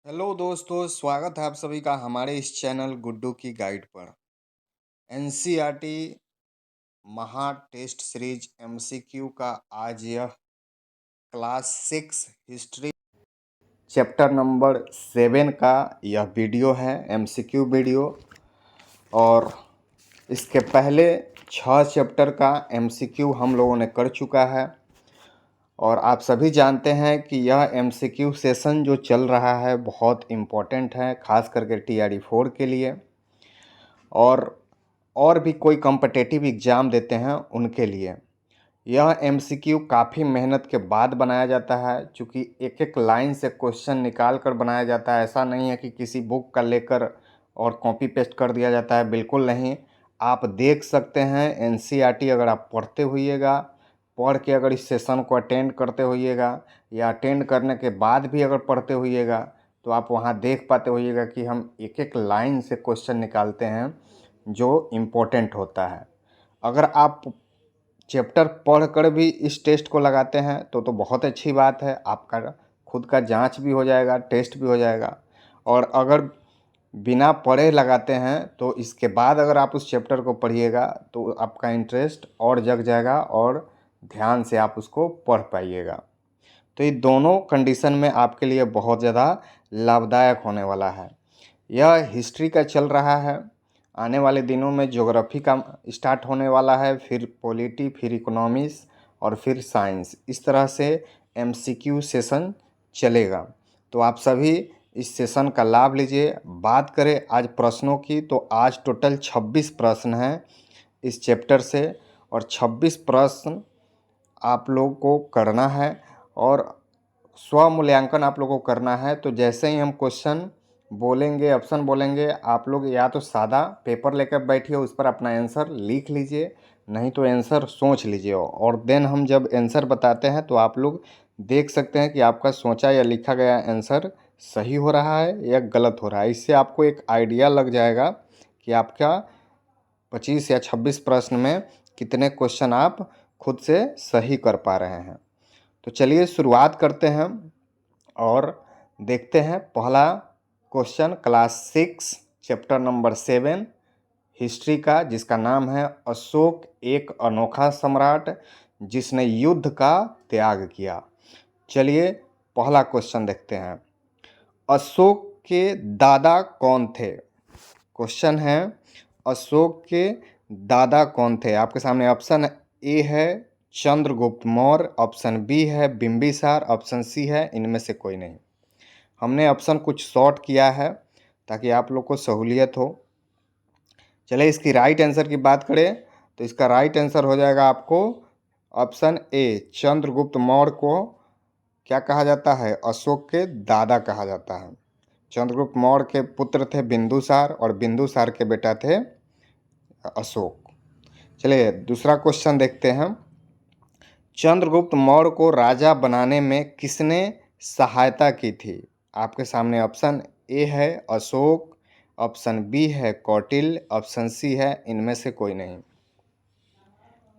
Hello दोस्तों, स्वागत है आप सभी का हमारे इस चैनल गुड्डू की गाइड पर। एनसीईआरटी महा टेस्ट सीरीज एमसीक्यू का आज यह क्लास 6 हिस्ट्री चैप्टर नंबर 7 का यह वीडियो है, एमसीक्यू वीडियो। और इसके पहले 6 चैप्टर का एमसीक्यू हम लोगों ने कर चुका है। और आप सभी जानते हैं कि यह एमसीक्यू सेशन जो चल रहा है बहुत इम्पोर्टेंट है, ख़ास करके TRE 4 के लिए और भी कोई कॉम्पिटिटिव एग्ज़ाम देते हैं उनके लिए। यह एमसीक्यू काफ़ी मेहनत के बाद बनाया जाता है, चूँकि एक एक लाइन से क्वेश्चन निकाल कर बनाया जाता है। ऐसा नहीं है कि किसी बुक का लेकर और कॉपी पेस्ट कर दिया जाता है, बिल्कुल नहीं। आप देख सकते हैं एनसीईआरटी अगर आप पढ़ते होइएगा, पढ़ के अगर इस सेशन को अटेंड करते होइएगा या अटेंड करने के बाद भी अगर पढ़ते होइएगा तो आप वहाँ देख पाते होइएगा कि हम एक एक लाइन से क्वेश्चन निकालते हैं जो इम्पोर्टेंट होता है। अगर आप चैप्टर पढ़कर भी इस टेस्ट को लगाते हैं तो बहुत अच्छी बात है। आपका खुद का जांच भी हो जाएगा, टेस्ट भी हो जाएगा। और अगर बिना पढ़े लगाते हैं तो इसके बाद अगर आप उस चैप्टर को पढ़िएगा तो आपका इंटरेस्ट और जग जाएगा और ध्यान से आप उसको पढ़ पाइएगा। तो ये दोनों कंडीशन में आपके लिए बहुत ज़्यादा लाभदायक होने वाला है। यह हिस्ट्री का चल रहा है, आने वाले दिनों में ज्योग्राफी का स्टार्ट होने वाला है, फिर पॉलिटी, फिर इकोनॉमिक्स और फिर साइंस। इस तरह से एमसीक्यू सेशन चलेगा। तो आप सभी इस सेशन का लाभ लीजिए। बात करें आज प्रश्नों की तो आज टोटल 26 प्रश्न हैं इस चैप्टर से, और 26 प्रश्न आप लोगों को करना है और स्व मूल्यांकन आप लोगों को करना है। तो जैसे ही हम क्वेश्चन बोलेंगे, ऑप्शन बोलेंगे, आप लोग या तो सादा पेपर लेकर बैठिए, उस पर अपना आंसर लिख लीजिए, नहीं तो आंसर सोच लीजिए। और देन हम जब आंसर बताते हैं तो आप लोग देख सकते हैं कि आपका सोचा या लिखा गया आंसर सही हो रहा है या गलत हो रहा है। इससे आपको एक आइडिया लग जाएगा कि आपका 25 या 26 प्रश्न में कितने क्वेश्चन आप खुद से सही कर पा रहे हैं। तो चलिए शुरुआत करते हैं और देखते हैं पहला question class 6 chapter number 7 history का, जिसका नाम है अशोक एक अनोखा सम्राट जिसने युद्ध का त्याग किया। चलिए पहला क्वेश्चन देखते हैं। अशोक के दादा कौन थे? क्वेश्चन है अशोक के दादा कौन थे। आपके सामने ऑप्शन ए है चंद्रगुप्त मौर्य, ऑप्शन बी है बिंबिसार, ऑप्शन सी है इनमें से कोई नहीं। हमने ऑप्शन कुछ शॉर्ट किया है ताकि आप लोग को सहूलियत हो। चलिए इसकी राइट आंसर की बात करें तो इसका राइट आंसर हो जाएगा आपको ऑप्शन ए, चंद्रगुप्त मौर्य को क्या कहा जाता है? अशोक के दादा कहा जाता है। चंद्रगुप्त मौर्य के पुत्र थे बिंदुसार और बिंदुसार के बेटा थे अशोक। चलिए दूसरा क्वेश्चन देखते हैं। चंद्रगुप्त मौर्य को राजा बनाने में किसने सहायता की थी? आपके सामने ऑप्शन ए है अशोक, ऑप्शन बी है कौटिल्य, ऑप्शन सी है इनमें से कोई नहीं।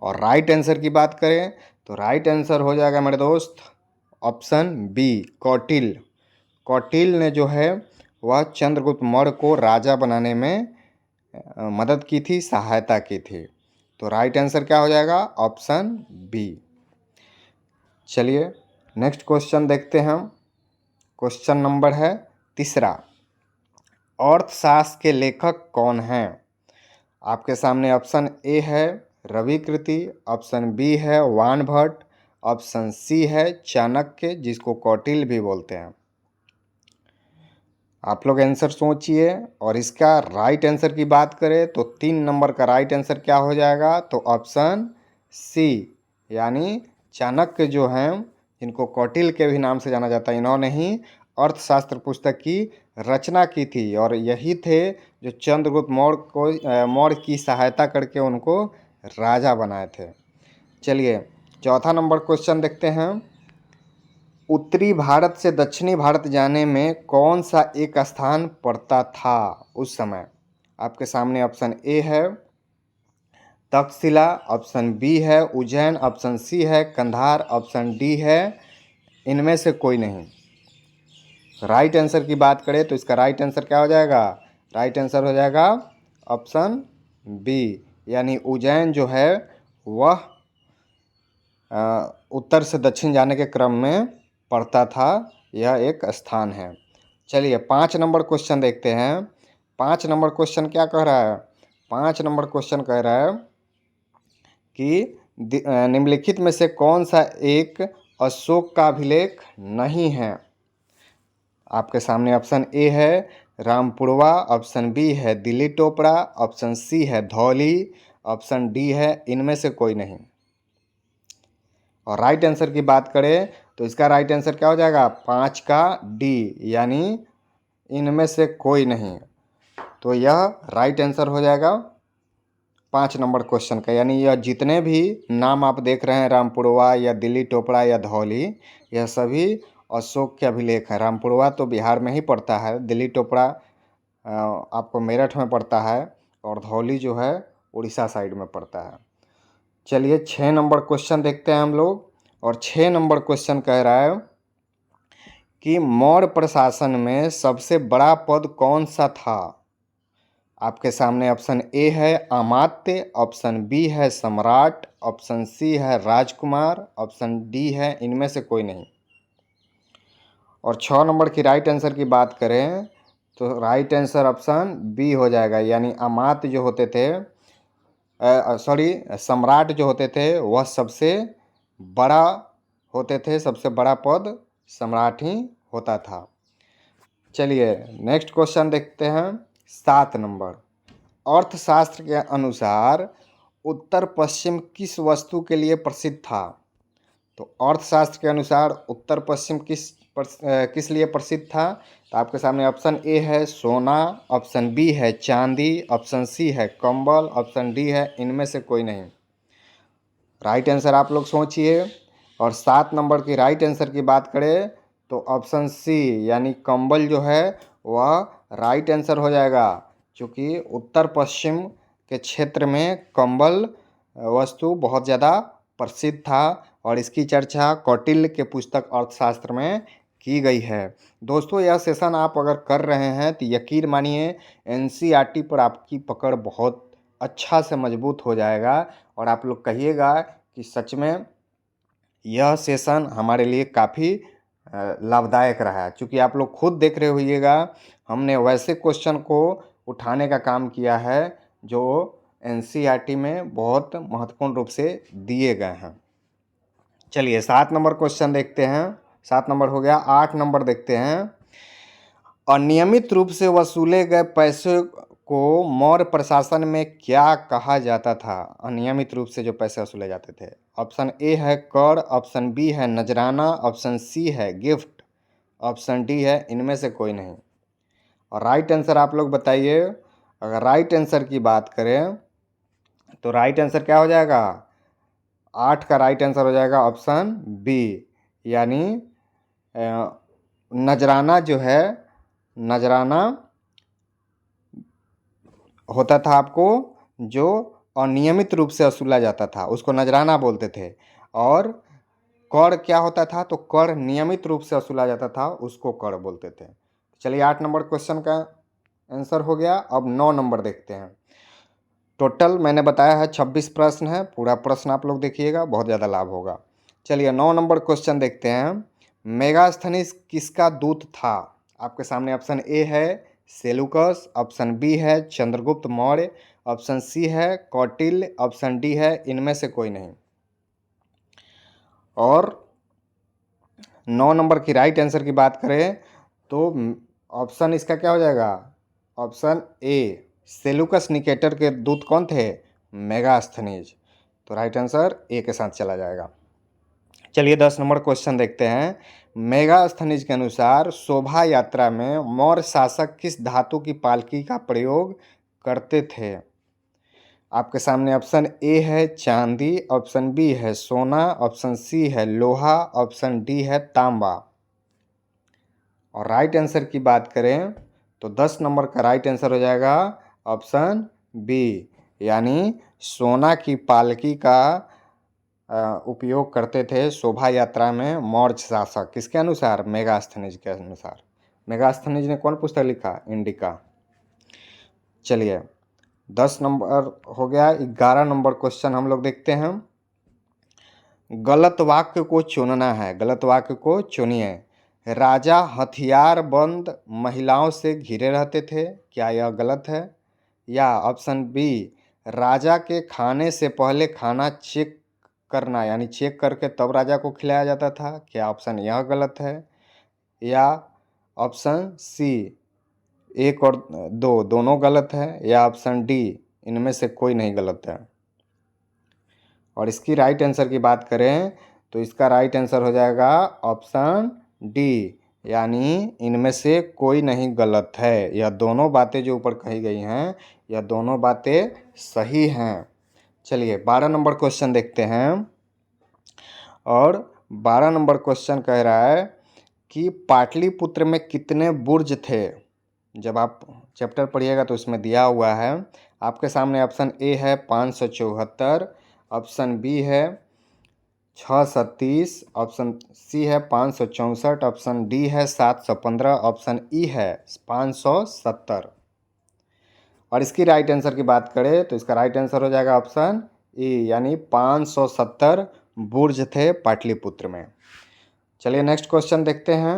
और राइट आंसर की बात करें तो राइट आंसर हो जाएगा मेरे दोस्त ऑप्शन बी, कौटिल्य। कौटिल्य ने जो है वह चंद्रगुप्त मौर्य को राजा बनाने में मदद की थी, सहायता की थी। तो राइट आंसर क्या हो जाएगा? Option B. चलिए नेक्स्ट क्वेश्चन देखते हैं। क्वेश्चन नंबर है तीसरा। अर्थशास्त्र के लेखक कौन हैं? आपके सामने ऑप्शन ए है रविकृति, ऑप्शन बी है वानभट्ट, ऑप्शन सी है चाणक्य जिसको कौटिल्य भी बोलते हैं। आप लोग आंसर सोचिए। और इसका राइट आंसर की बात करें तो 3 नंबर का राइट आंसर क्या हो जाएगा? तो ऑप्शन सी, यानी चाणक्य जो हैं, जिनको कौटिल्य के भी नाम से जाना जाता है, इन्होंने ही अर्थशास्त्र पुस्तक की रचना की थी और यही थे जो चंद्रगुप्त मौर्य की सहायता करके उनको राजा बनाए थे। चलिए चौथा नंबर क्वेश्चन देखते हैं। उत्तरी भारत से दक्षिणी भारत जाने में कौन सा एक स्थान पड़ता था उस समय? आपके सामने ऑप्शन ए है तक्षशिला, ऑप्शन बी है उज्जैन, ऑप्शन सी है कंधार, ऑप्शन डी है इनमें से कोई नहीं। राइट आंसर की बात करें तो इसका राइट आंसर क्या हो जाएगा? राइट आंसर हो जाएगा ऑप्शन बी, यानी उज्जैन जो है वह उत्तर से दक्षिण जाने के क्रम में पड़ता था, यह एक स्थान है। चलिए 5 नंबर क्वेश्चन देखते हैं। 5 नंबर क्वेश्चन क्या कह रहा है? 5 नंबर क्वेश्चन कह रहा है कि निम्नलिखित में से कौन सा एक अशोक का अभिलेख नहीं है? आपके सामने ऑप्शन ए है रामपुरवा, ऑप्शन बी है दिल्ली टोपरा, ऑप्शन सी है धौली, ऑप्शन डी है इनमें से कोई नहीं। और राइट आंसर की बात करें तो इसका राइट आंसर क्या हो जाएगा? 5 का डी, यानी इनमें से कोई नहीं। तो यह राइट आंसर हो जाएगा 5 नंबर क्वेश्चन का, यानी यह जितने भी नाम आप देख रहे हैं रामपुरवा या दिल्ली टोपरा या धौली, यह सभी अशोक के अभिलेख हैं। रामपुरवा तो बिहार में ही पड़ता है, दिल्ली टोपरा आपको मेरठ में पड़ता है, और धौली जो है उड़ीसा साइड में पड़ता है। चलिए 6 नंबर क्वेश्चन देखते हैं हम लोग। और 6 नंबर क्वेश्चन कह रहा है कि मौर्य प्रशासन में सबसे बड़ा पद कौन सा था? आपके सामने ऑप्शन ए है अमात्य, ऑप्शन बी है सम्राट, ऑप्शन सी है राजकुमार, ऑप्शन डी है इनमें से कोई नहीं। और 6 नंबर की राइट आंसर की बात करें तो राइट आंसर ऑप्शन बी हो जाएगा, यानी अमात्य जो होते थे, सम्राट जो होते थे वह सबसे बड़ा होते थे, सबसे बड़ा पद सम्राट ही होता था। चलिए नेक्स्ट क्वेश्चन देखते हैं। 7 नंबर, अर्थशास्त्र के अनुसार उत्तर पश्चिम किस वस्तु के लिए प्रसिद्ध था? तो अर्थशास्त्र के अनुसार उत्तर पश्चिम किस लिए प्रसिद्ध था? तो आपके सामने ऑप्शन ए है सोना, ऑप्शन बी है चांदी, ऑप्शन सी है कंबल, ऑप्शन डी है इनमें से कोई नहीं। राइट आंसर आप लोग सोचिए। और 7 नंबर की राइट आंसर की बात करें तो ऑप्शन सी, यानी कंबल जो है वह राइट आंसर हो जाएगा, क्योंकि उत्तर पश्चिम के क्षेत्र में कंबल वस्तु बहुत ज़्यादा प्रसिद्ध था, और इसकी चर्चा कौटिल्य के पुस्तक अर्थशास्त्र में की गई है। दोस्तों यह सेशन आप अगर कर रहे हैं तो यकीन मानिए एनसीईआरटी पर आपकी पकड़ बहुत अच्छा से मजबूत हो जाएगा, और आप लोग कहिएगा कि सच में यह सेशन हमारे लिए काफ़ी लाभदायक रहा है, क्योंकि आप लोग खुद देख रहे होइएगा हमने वैसे क्वेश्चन को उठाने का काम किया है जो एनसीईआरटी में बहुत महत्वपूर्ण रूप से दिए गए हैं। चलिए 7 नंबर क्वेश्चन देखते हैं। 7 नंबर हो गया। 8 नंबर देखते हैं। अनियमित रूप से वसूले गए पैसे को मौर्य प्रशासन में क्या कहा जाता था? अनियमित रूप से जो पैसे वसूले जाते थे, ऑप्शन ए है कर, ऑप्शन बी है नजराना, ऑप्शन सी है गिफ्ट, ऑप्शन डी है इनमें से कोई नहीं। और राइट आंसर आप लोग बताइए। अगर राइट आंसर की बात करें तो राइट आंसर क्या हो जाएगा? 8 का राइट आंसर हो जाएगा ऑप्शन बी, यानी नजराना जो है, नजराना होता था आपको जो अनियमित रूप से वसूला जाता था उसको नजराना बोलते थे, और कर क्या होता था? तो कर नियमित रूप से वसूला जाता था उसको कर बोलते थे। चलिए 8 नंबर क्वेश्चन का आंसर हो गया। अब 9 नंबर देखते हैं। टोटल मैंने बताया है 26 प्रश्न है, पूरा प्रश्न आप लोग देखिएगा, बहुत ज़्यादा लाभ होगा। चलिए 9 नंबर क्वेश्चन देखते हैं। मेगास्थनीज किसका दूत था? आपके सामने ऑप्शन ए है सेलुकस, ऑप्शन बी है चंद्रगुप्त मौर्य, ऑप्शन सी है कौटिल्य, ऑप्शन डी है इनमें से कोई नहीं। और 9 नंबर की राइट आंसर की बात करें तो ऑप्शन इसका क्या हो जाएगा? ऑप्शन ए सेलुकस निकेटर के दूत कौन थे? मेगास्थनीज। तो राइट आंसर ए के साथ चला जाएगा। चलिए 10 नंबर क्वेश्चन देखते हैं। मेगास्थनीज के अनुसार शोभा यात्रा में मौर्य शासक किस धातु की पालकी का प्रयोग करते थे? आपके सामने ऑप्शन ए है चांदी, ऑप्शन बी है सोना, ऑप्शन सी है लोहा, ऑप्शन डी है तांबा। और राइट आंसर की बात करें तो 10 नंबर का राइट आंसर हो जाएगा ऑप्शन बी, यानी सोना की पालकी का उपयोग करते थे शोभा यात्रा में मौर्य शासक। किसके अनुसार? मेगास्थनीज के अनुसार। मेगास्थनीज ने कौन पुस्तक लिखा? इंडिका। चलिए 10 नंबर हो गया। 11 नंबर क्वेश्चन हम लोग देखते हैं। गलत वाक्य को चुनना है, गलत वाक्य को चुनिए। राजा हथियारबंद महिलाओं से घिरे रहते थे, क्या यह गलत है? या ऑप्शन बी, राजा के खाने से पहले खाना चेक करना, यानी चेक करके तब राजा को खिलाया जाता था, क्या ऑप्शन यह गलत है? या ऑप्शन सी, एक और दो दोनों गलत है? या ऑप्शन डी, इनमें से कोई नहीं गलत है? और इसकी राइट आंसर की बात करें तो इसका राइट आंसर हो जाएगा ऑप्शन डी, यानी इनमें से कोई नहीं गलत है। यह दोनों बातें जो ऊपर कही गई हैं, यह दोनों बातें सही हैं। चलिए 12 नंबर क्वेश्चन देखते हैं। और 12 नंबर क्वेश्चन कह रहा है कि पाटलिपुत्र में कितने बुर्ज थे? जब आप चैप्टर पढ़िएगा तो इसमें दिया हुआ है आपके सामने। ऑप्शन ए है 574, ऑप्शन बी है 630, ऑप्शन सी है 564, ऑप्शन डी है 715, ऑप्शन ई है 570। और इसकी राइट आंसर की बात करें तो इसका राइट आंसर हो जाएगा ऑप्शन ई, यानी 570 बुर्ज थे पाटलिपुत्र में। चलिए नेक्स्ट क्वेश्चन देखते हैं।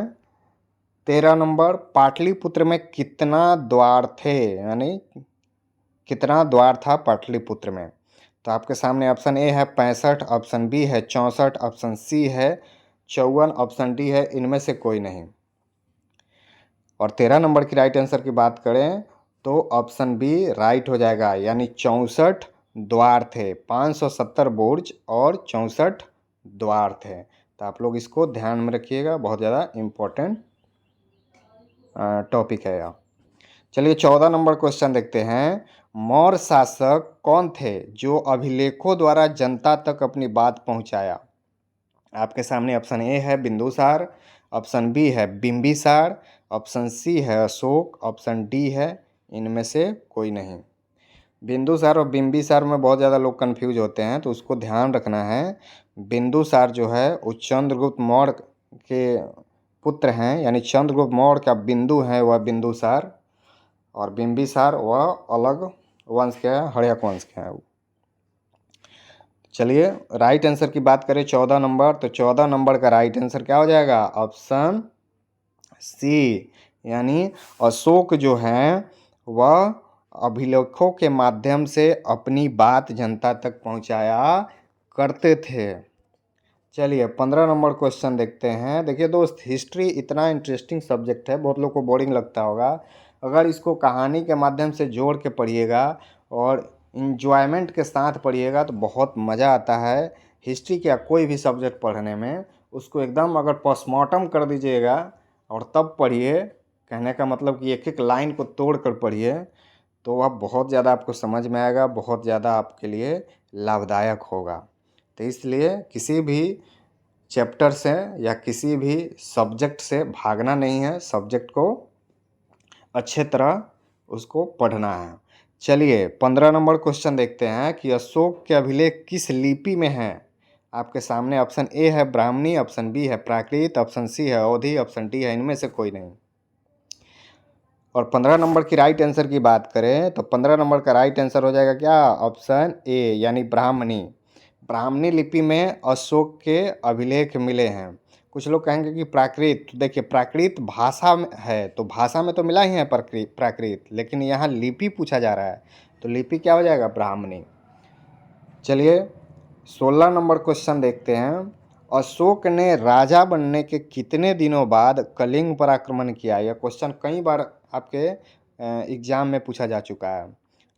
13 नंबर, पाटलिपुत्र में कितना द्वार थे, यानी कितना द्वार था पाटलिपुत्र में? तो आपके सामने ऑप्शन ए है 65, ऑप्शन बी है 64, ऑप्शन सी है 54, ऑप्शन डी है इनमें से कोई नहीं। और 13 नंबर की राइट आंसर की बात करें तो ऑप्शन बी राइट हो जाएगा, यानी 64 द्वार थे। 570 बुर्ज और 64 द्वार थे। तो आप लोग इसको ध्यान में रखिएगा, बहुत ज़्यादा इम्पोर्टेंट टॉपिक है यह। चलिए 14 नंबर क्वेश्चन देखते हैं। मौर्य शासक कौन थे जो अभिलेखों द्वारा जनता तक अपनी बात पहुंचाया? आपके सामने ऑप्शन ए है बिंदुसार, ऑप्शन बी है बिंबिसार, ऑप्शन सी है अशोक, ऑप्शन डी है इनमें से कोई नहीं। बिंदुसार और बिंबिसार में बहुत ज़्यादा लोग कंफ्यूज होते हैं, तो उसको ध्यान रखना है। बिंदुसार जो है वो चंद्रगुप्त मौर्य के पुत्र हैं, यानी चंद्रगुप्त मौर्य का बिंदु है वह बिंदुसार, और बिंबिसार वह अलग वंश के हैं, हर्यक वंश के हैं। चलिए राइट आंसर की बात करें 14 नंबर, तो 14 नंबर का राइट आंसर क्या हो जाएगा? ऑप्शन सी, यानी अशोक जो हैं वह अभिलेखों के माध्यम से अपनी बात जनता तक पहुंचाया करते थे। चलिए 15 नंबर क्वेश्चन देखते हैं। देखिए दोस्त, हिस्ट्री इतना इंटरेस्टिंग सब्जेक्ट है, बहुत लोग को बोरिंग लगता होगा। अगर इसको कहानी के माध्यम से जोड़ के पढ़िएगा और इन्जॉयमेंट के साथ पढ़िएगा तो बहुत मज़ा आता है। हिस्ट्री क्या, कोई भी सब्जेक्ट पढ़ने में उसको एकदम अगर पोस्टमार्टम कर दीजिएगा और तब पढ़िए, कहने का मतलब कि एक एक लाइन को तोड़ कर पढ़िए, तो वह बहुत ज़्यादा आपको समझ में आएगा, बहुत ज़्यादा आपके लिए लाभदायक होगा। तो इसलिए किसी भी चैप्टर से या किसी भी सब्जेक्ट से भागना नहीं है, सब्जेक्ट को अच्छे तरह उसको पढ़ना है। चलिए 15 नंबर क्वेश्चन देखते हैं कि अशोक के अभिलेख किस लिपि में हैं? आपके सामने ऑप्शन ए है ब्राह्मणी, ऑप्शन बी है प्राकृत, ऑप्शन सी है अवधी, ऑप्शन डी है इनमें से कोई नहीं। और 15 नंबर की राइट आंसर की बात करें तो 15 नंबर का राइट आंसर हो जाएगा क्या? ऑप्शन ए, यानी ब्राह्मणी। ब्राह्मणी लिपि में अशोक के अभिलेख मिले हैं। कुछ लोग कहेंगे कि प्राकृत, तो देखिए प्राकृत भाषा में है, तो भाषा में तो मिला ही है प्राकृत, लेकिन यहाँ लिपि पूछा जा रहा है, तो लिपि क्या हो जाएगा? ब्राह्मणी। चलिए 16 नंबर क्वेश्चन देखते हैं। अशोक ने राजा बनने के कितने दिनों बाद कलिंग पर आक्रमण किया? यह क्वेश्चन कई बार आपके एग्जाम में पूछा जा चुका है।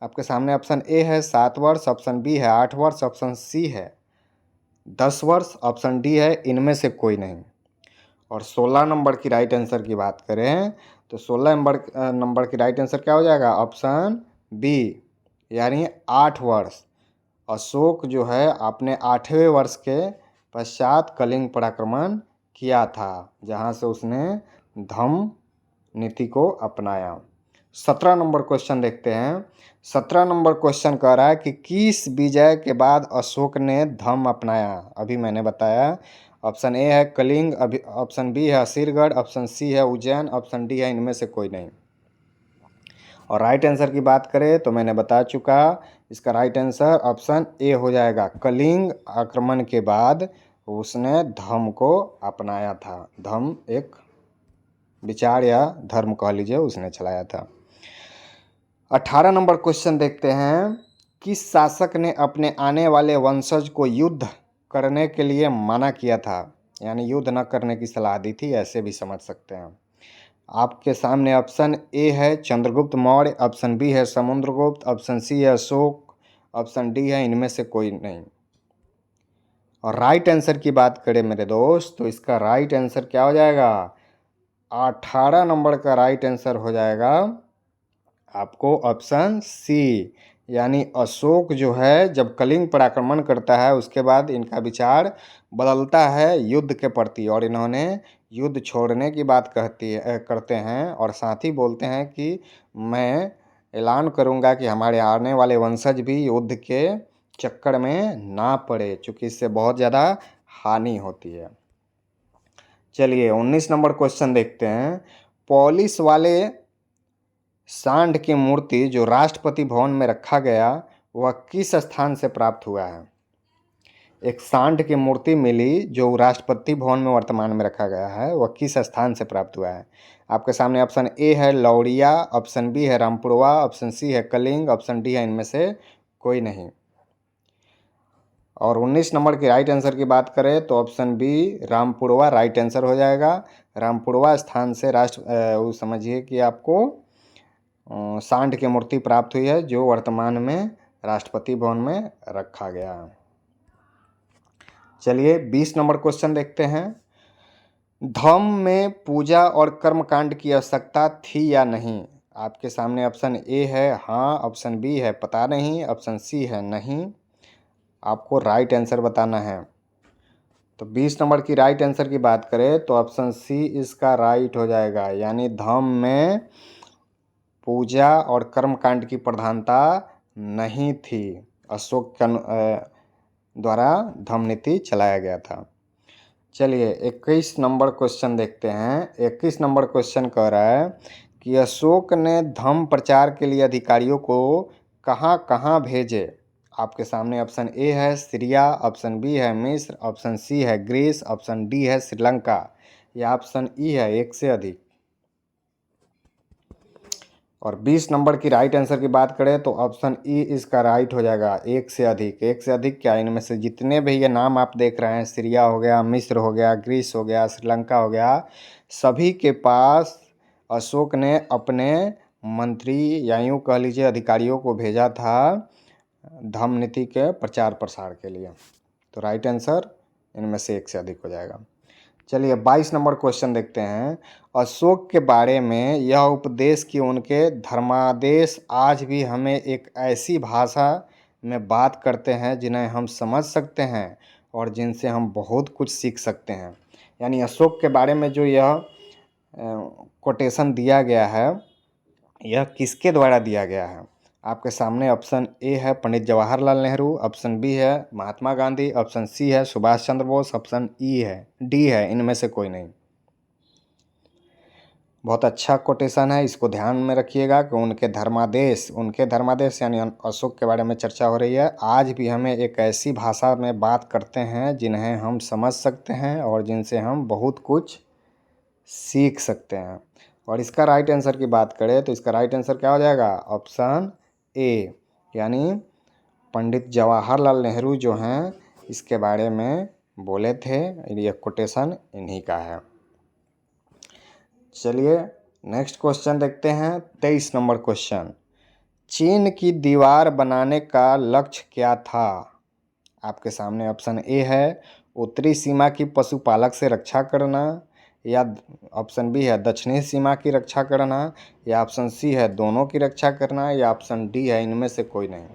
आपके सामने ऑप्शन ए है 7 वर्ष, ऑप्शन बी है 8 वर्ष, ऑप्शन सी है 10 वर्ष, ऑप्शन डी है इनमें से कोई नहीं। और 16 नंबर की राइट आंसर की बात करें तो 16 नंबर की राइट आंसर क्या हो जाएगा? ऑप्शन बी, यानी 8 वर्ष। अशोक जो है अपने 8वें वर्ष के पश्चात कलिंग पर आक्रमण किया था, जहाँ से उसने धम्म नीति को अपनाया। 17 नंबर क्वेश्चन देखते हैं। 17 नंबर क्वेश्चन कह रहा है कि किस विजय के बाद अशोक ने धम्म अपनाया? अभी मैंने बताया ऑप्शन ए है कलिंग, ऑप्शन बी है असीरगढ़, ऑप्शन सी है उज्जैन, ऑप्शन डी है इनमें से कोई नहीं। और राइट आंसर की बात करें तो मैंने बता चुका, इसका राइट आंसर ऑप्शन ए हो जाएगा। कलिंग आक्रमण के बाद उसने धम्म को अपनाया था। धम्म एक विचार या धर्म कह लीजिए, उसने चलाया था। 18 नंबर क्वेश्चन देखते हैं। किस शासक ने अपने आने वाले वंशज को युद्ध करने के लिए मना किया था? यानी युद्ध न करने की सलाह दी थी, ऐसे भी समझ सकते हैं। आपके सामने ऑप्शन ए है चंद्रगुप्त मौर्य, ऑप्शन बी है समुद्रगुप्त, ऑप्शन सी है अशोक, ऑप्शन डी है इनमें से कोई नहीं। और राइट आंसर की बात करें मेरे दोस्त, तो इसका राइट आंसर क्या हो जाएगा? 18 नंबर का राइट आंसर हो जाएगा आपको ऑप्शन सी, यानी अशोक जो है जब कलिंग पर आक्रमण करता है उसके बाद इनका विचार बदलता है युद्ध के प्रति, और इन्होंने युद्ध छोड़ने की बात करते हैं, और साथ ही बोलते हैं कि मैं ऐलान करूंगा कि हमारे आने वाले वंशज भी युद्ध के चक्कर में ना पड़े, चूँकि इससे बहुत ज़्यादा हानि होती है। चलिए 19 नंबर क्वेश्चन देखते हैं। पॉलिश वाले सांड की मूर्ति जो राष्ट्रपति भवन में रखा गया वह किस स्थान से प्राप्त हुआ है? एक सांड की मूर्ति मिली जो राष्ट्रपति भवन में वर्तमान में रखा गया है, वह किस स्थान से प्राप्त हुआ है? आपके सामने ऑप्शन ए है लौरिया, ऑप्शन बी है रामपुरवा, ऑप्शन सी है कलिंग, ऑप्शन डी है इनमें से कोई नहीं। और 19 नंबर की राइट आंसर की बात करें तो option B Rampurwa right answer हो जाएगा। रामपुरवा स्थान से वो समझिए कि आपको सांड की मूर्ति प्राप्त हुई है जो वर्तमान में राष्ट्रपति भवन में रखा गया है। चलिए 20 नंबर क्वेश्चन देखते हैं। धम्म में पूजा और कर्मकांड की आवश्यकता थी या नहीं? आपके सामने ऑप्शन ए है हाँ, ऑप्शन बी है पता नहीं, ऑप्शन सी है नहीं। आपको राइट आंसर बताना है। तो 20 नंबर की राइट आंसर की बात करें तो ऑप्शन सी इसका राइट हो जाएगा, यानी धम्म में पूजा और कर्मकांड की प्रधानता नहीं थी। अशोक द्वारा धम्म नीति चलाया गया था। चलिए 21 नंबर क्वेश्चन देखते हैं। 21 नंबर क्वेश्चन कह रहा है कि अशोक ने धम्म प्रचार के लिए अधिकारियों को कहाँ कहाँ भेजे? आपके सामने ऑप्शन ए है सीरिया, ऑप्शन बी है मिस्र, ऑप्शन सी है ग्रीस, ऑप्शन डी है श्रीलंका, या ऑप्शन ई है एक से अधिक। और 20 नंबर की राइट आंसर की बात करें तो ऑप्शन ई इसका राइट हो जाएगा, एक से अधिक। एक से अधिक क्या? इनमें से जितने भी ये नाम आप देख रहे हैं, सीरिया हो गया, मिस्र हो गया, ग्रीस हो गया, श्रीलंका हो गया, सभी के पास अशोक ने अपने मंत्री या यूँ कह लीजिए अधिकारियों को भेजा था धम्म नीति के प्रचार प्रसार के लिए। तो राइट आंसर इनमें से एक से अधिक हो जाएगा। चलिए 22 नंबर क्वेश्चन देखते हैं। अशोक के बारे में यह उपदेश कि उनके धर्मादेश आज भी हमें एक ऐसी भाषा में बात करते हैं जिन्हें हम समझ सकते हैं और जिनसे हम बहुत कुछ सीख सकते हैं। यानी अशोक के बारे में जो यह कोटेशन दिया गया है, यह किसके द्वारा दिया गया है? आपके सामने ऑप्शन ए है पंडित जवाहरलाल नेहरू, ऑप्शन बी है महात्मा गांधी, ऑप्शन सी है सुभाष चंद्र बोस, ऑप्शन ई है डी है इनमें से कोई नहीं। बहुत अच्छा कोटेशन है, इसको ध्यान में रखिएगा कि उनके धर्मादेश यानी अशोक के बारे में चर्चा हो रही है। आज भी हमें एक ऐसी भाषा में बात करते हैं जिन्हें हम समझ सकते हैं और जिनसे हम बहुत कुछ सीख सकते हैं। और इसका राइट आंसर की बात करें तो इसका राइट आंसर क्या हो जाएगा? ऑप्शन ए, यानी पंडित जवाहरलाल नेहरू जो हैं इसके बारे में बोले थे। ये कोटेशन इन्हीं का है। चलिए नेक्स्ट क्वेश्चन देखते हैं। 23 नंबर क्वेश्चन। चीन की दीवार बनाने का लक्ष्य क्या था? आपके सामने ऑप्शन ए है उत्तरी सीमा की पशुपालक से रक्षा करना, या ऑप्शन बी है दक्षिणी सीमा की रक्षा करना, या ऑप्शन सी है दोनों की रक्षा करना, या ऑप्शन डी है इनमें से कोई नहीं।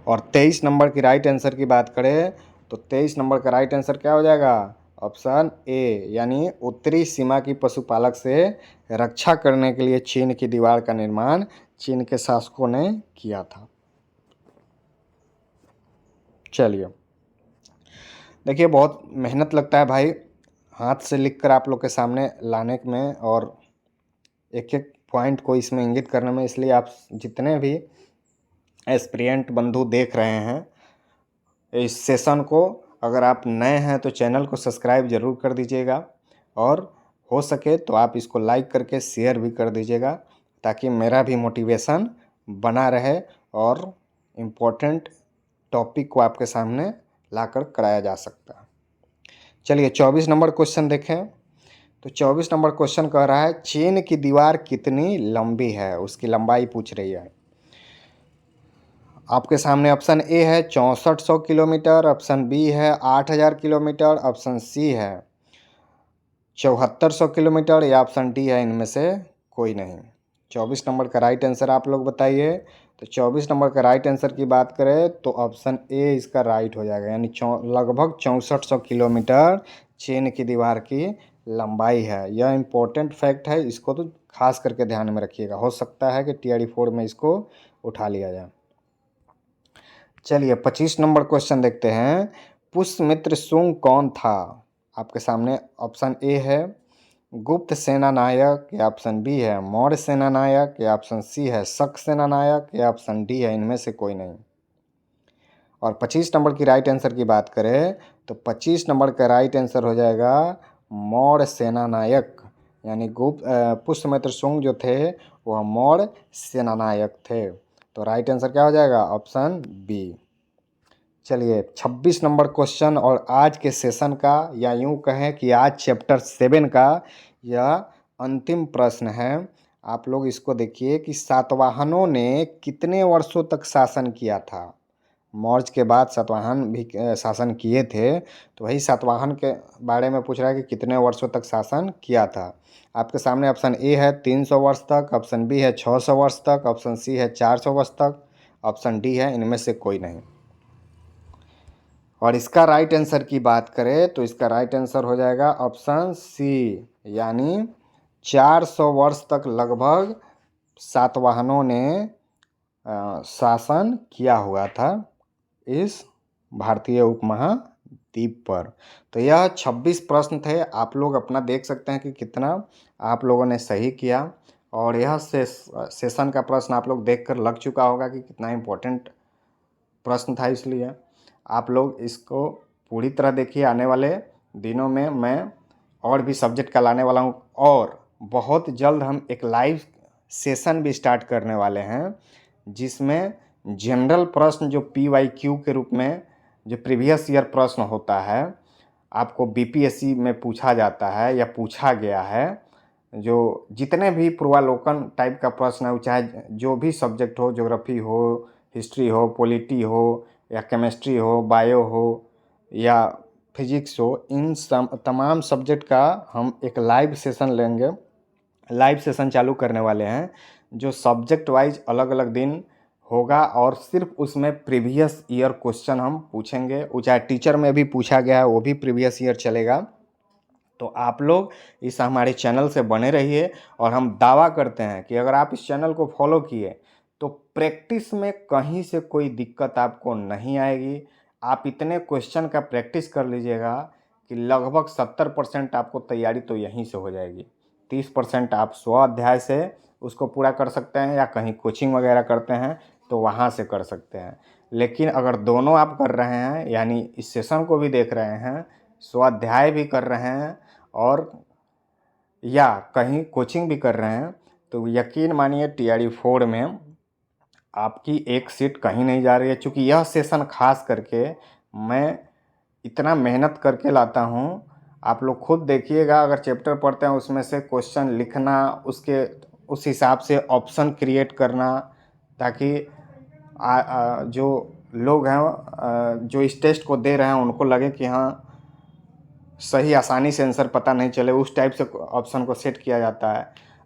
और 23 नंबर की राइट आंसर की बात करें तो 23 नंबर का राइट आंसर क्या हो जाएगा? ऑप्शन ए, यानी उत्तरी सीमा की पशुपालक से रक्षा करने के लिए चीन की दीवार का निर्माण चीन के शासकों ने किया था। चलिए देखिए बहुत मेहनत लगता है भाई हाथ से लिख कर आप लोग के सामने लाने में और एक एक पॉइंट को इसमें इंगित करने में, इसलिए आप जितने भी एस्पिरेंट बंधु देख रहे हैं इस सेशन को, अगर आप नए हैं तो चैनल को सब्सक्राइब ज़रूर कर दीजिएगा और हो सके तो आप इसको लाइक करके शेयर भी कर दीजिएगा ताकि मेरा भी मोटिवेशन बना रहे और इम्पोर्टेंट टॉपिक को आपके सामने लाकर कराया जा सकता है। चलिए 24 नंबर क्वेश्चन देखें। तो 24 नंबर क्वेश्चन कह रहा है चीन की दीवार कितनी लंबी है, उसकी लंबाई पूछ रही है। आपके सामने ऑप्शन ए है 6400 किलोमीटर, ऑप्शन बी है 8000 किलोमीटर, ऑप्शन सी है 7400 किलोमीटर या ऑप्शन डी है इनमें से कोई नहीं। 24 नंबर का राइट आंसर आप लोग बताइए। तो 24 नंबर का राइट आंसर की बात करें तो ऑप्शन ए इसका राइट हो जाएगा, यानी लगभग 6400 किलोमीटर चीन की दीवार की लंबाई है। यह इम्पोर्टेंट फैक्ट है, इसको तो खास करके ध्यान में रखिएगा, हो सकता है कि TRD4 में इसको उठा लिया जाए। चलिए 25 नंबर क्वेश्चन देखते हैं। पुष्यमित्र शुंग कौन था? आपके सामने ऑप्शन ए है गुप्त सेना नायक या ऑप्शन बी है मौर्य सेना नायक या ऑप्शन सी है शक सेना नायक या ऑप्शन डी है इनमें से कोई नहीं। और 25 नंबर की राइट आंसर की बात करें तो 25 नंबर का राइट आंसर हो जाएगा मौर्य सेना नायक, यानी गुप्त पुष्यमित्र शुंग जो थे वह मौर्य सेना नायक थे। तो राइट आंसर क्या हो जाएगा? Option B. चलिए 26 नंबर क्वेश्चन और आज के सेशन का या यूँ कहें कि आज चैप्टर 7 का यह अंतिम प्रश्न है। आप लोग इसको देखिए कि सातवाहनों ने कितने वर्षों तक शासन किया था। मौर्य के बाद सातवाहन भी शासन किए थे, तो वही सातवाहन के बारे में पूछ रहा है कि कितने वर्षों तक शासन किया था। आपके सामने ऑप्शन ए है 300 वर्ष तक, ऑप्शन बी है 600 वर्ष तक, ऑप्शन सी है 400 वर्ष तक, ऑप्शन डी है इनमें से कोई नहीं। और इसका राइट आंसर की बात करें तो इसका राइट आंसर हो जाएगा ऑप्शन सी, यानी 400 वर्ष तक लगभग सातवाहनों ने शासन किया हुआ था इस भारतीय उपमहाद्वीप पर। तो यह 26 प्रश्न थे। आप लोग अपना देख सकते हैं कि कितना आप लोगों ने सही किया, और यह सेशन का प्रश्न आप लोग देखकर लग चुका होगा कि कितना इम्पोर्टेंट प्रश्न था। इसलिए आप लोग इसको पूरी तरह देखिए। आने वाले दिनों में मैं और भी सब्जेक्ट का लाने वाला हूँ, और बहुत जल्द हम एक लाइव सेशन भी स्टार्ट करने वाले हैं जिसमें जनरल प्रश्न जो PYQ के रूप में जो प्रीवियस ईयर प्रश्न होता है आपको BPSC में पूछा जाता है या पूछा गया है, जो जितने भी पूर्वालोकन टाइप का प्रश्न है, चाहे जो भी सब्जेक्ट हो, ज्योग्राफी हो, हिस्ट्री हो, पॉलिटी हो या केमिस्ट्री हो, बायो हो या फिजिक्स हो, इन तमाम सब्जेक्ट का हम एक लाइव सेशन लेंगे। लाइव सेशन चालू करने वाले हैं जो सब्जेक्ट वाइज अलग अलग दिन होगा, और सिर्फ उसमें प्रीवियस ईयर क्वेश्चन हम पूछेंगे। वो चाहे टीचर में भी पूछा गया है वो भी प्रीवियस ईयर चलेगा। तो आप लोग इस हमारे चैनल से बने रहिए, और हम दावा करते हैं कि अगर आप इस चैनल को फॉलो किए तो प्रैक्टिस में कहीं से कोई दिक्कत आपको नहीं आएगी। आप इतने क्वेश्चन का प्रैक्टिस कर लीजिएगा कि लगभग 70% आपको तैयारी तो यहीं से हो जाएगी। 30% आप स्वाध्याय से उसको पूरा कर सकते हैं, या कहीं कोचिंग वगैरह करते हैं तो वहाँ से कर सकते हैं। लेकिन अगर दोनों आप कर रहे हैं, यानी इस सेशन को भी देख रहे हैं, स्वाध्याय भी कर रहे हैं और या कहीं कोचिंग भी कर रहे हैं, तो यकीन मानिए TRD4 में आपकी एक सीट कहीं नहीं जा रही है। चूँकि यह सेशन खास करके मैं इतना मेहनत करके लाता हूँ, आप लोग खुद देखिएगा। अगर चैप्टर पढ़ते हैं उसमें से क्वेश्चन लिखना, उसके उस हिसाब से ऑप्शन क्रिएट करना, ताकि जो लोग हैं जो इस टेस्ट को दे रहे हैं उनको लगे कि हाँ सही आसानी से आंसर पता नहीं चले, उस टाइप से ऑप्शन को सेट किया जाता है।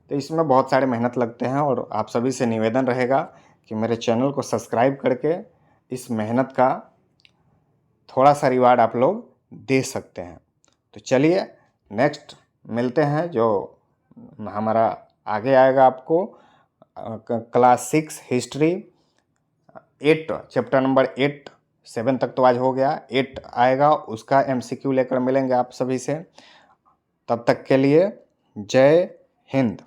तो इसमें बहुत सारे मेहनत लगते हैं, और आप सभी से निवेदन रहेगा कि मेरे चैनल को सब्सक्राइब करके इस मेहनत का थोड़ा सा रिवार्ड आप लोग दे सकते हैं। तो चलिए नेक्स्ट मिलते हैं, जो हमारा आगे आएगा आपको क्लास 6 हिस्ट्री 8 चैप्टर नंबर 8 7 तक तो आज हो गया, 8 आएगा उसका MCQ लेकर मिलेंगे आप सभी से। तब तक के लिए जय हिंद।